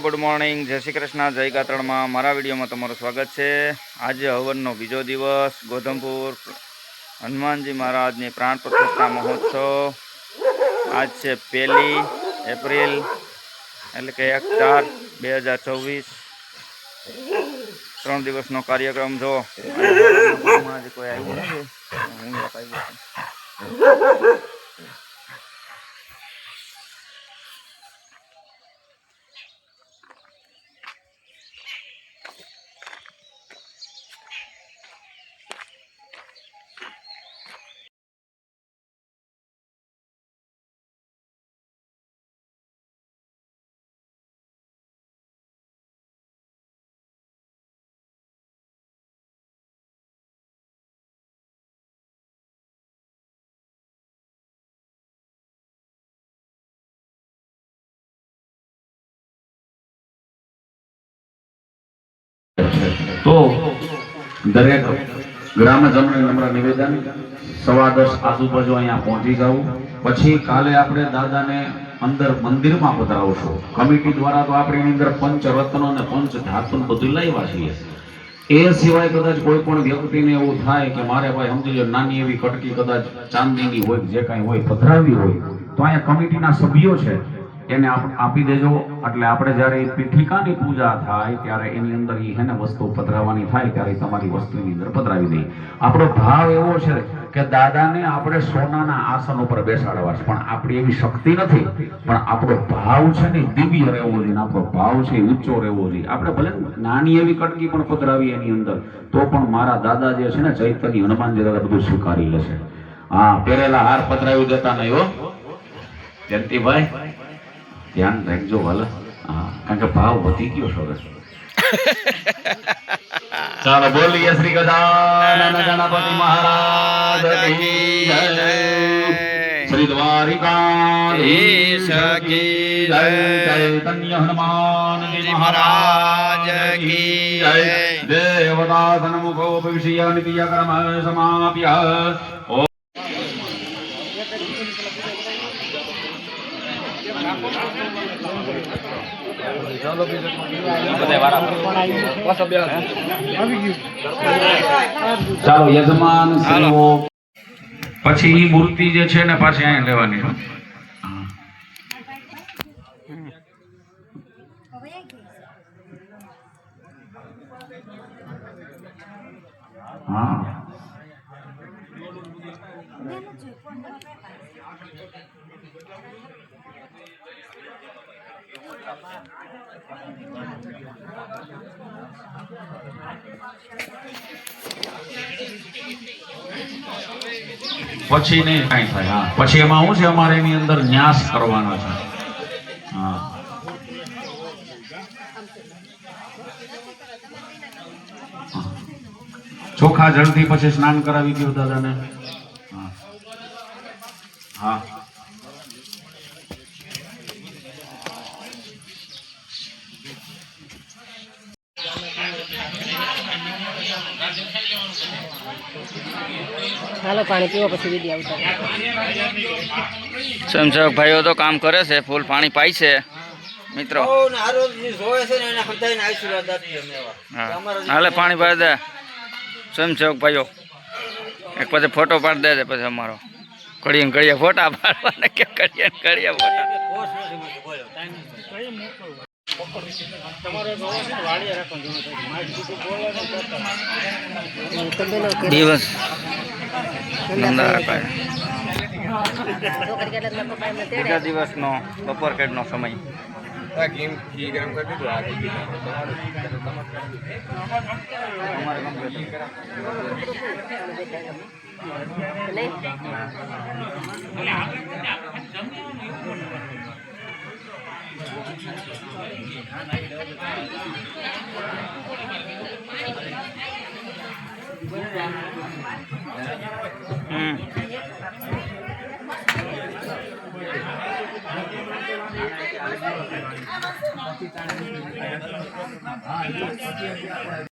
Good morning, जय श्री कृष्ण, जय गात्रण में मारा विडियो में तमारू स्वागत है। आज हवननो बीजो दिवस, गोधमपुर हनुमानजी महाराज ने प्राण प्रतिष्ठा महोत्सव। आज से 1 एप्रिल एटले के 1/4/2024 3 दिवसनो कार्यक्रम। जो आज कोई आव्युं नथी, हुं एक आव्यो छुं। तो दरेक ग्रामजनों नम्र निवेदन 10:15 आजूबाजू अहींया पहोंची जाओ। पछी काले आपणे दादाने अंदर मंदिर में पधरावशो। कमिटी द्वारा तो आपणी अंदर पंचरत्नो ने पंचधातु बधुं लाव्या छीए। ए सिवाय कदाच कोईपण व्यक्तिने एवुं थाय के मारे भाई समजी लो नानी एवी कटकी कदाच चांदीनी होय जे कांई होय पधरावी होय तो अहींया कमिटीना सभ्यो छे એને આપી દેજો। એટલે આપણે જ્યારે પીઠિકાની પૂજા થાય ત્યારે એની અંદર ઈ હેને વસ્તુ પધરાવવાની થાય ત્યારે તમારી વસ્તુની અંદર પધરાવી દઈ। આપણો ભાવ એવો છે કે દાદાને આપણે સોનાના આસન ઉપર બેસાડવા છે, પણ આપણી એવી શક્તિ નથી। પણ આપણો ભાવ છે ને દિવ્ય રહેવો જોઈએ, આપણો ભાવ છે ઊંચો રહેવો જોઈએ। આપણે ભલે નાની એવી કટકી પણ પધરાવી એની અંદર તો પણ મારા દાદા જે છે ને ચૈતન્ય હનુમાનજી દાદા બધું સ્વીકારી લેશે। હા, પહેરેલા હાર પધરાવી દેતા નહીં હો જયંતિભાઈ, ध्यान रखजो वाला। हाँ, कारण के भाव वधी गयो छे। चलो बोलिए श्री गजानन गणपति महाराज की जय, श्री द्वारिकाधीश की जय, चैतन्य हनुमान जी महाराज की जय। देवता सन्मुखो विषय नित्य कर्म समाप्य। ચાલો યજમાન શ્રીઓ પછી ઈ મૂર્તિ જે છે ને પાછી અહીં લેવાની। હા પછી નહીં કાંઈ થાય। હા, પછી એમાં શું છે અમારે એની અંદર ન્યાસ કરવાનો છે। હા, ચોખા જળથી પછી સ્નાન કરાવી ગયો દાદાને। હા હા, हालो पानी पीओ पछी विडियो उतार। स्वयंसेवक भाईओ तो काम करे छे, फूल पानी पाई छे मित्रों। हाले पानी भर दे स्वयंसेवक भाईओ, एक पाछे फोटो पाड़ दे दे पाछे अमारो घड़िया घड़िया फोटा पाड़वाना के घड़िया घड़िया फोटा। दिवस बीजा दिवसनो बपोर केटनो समय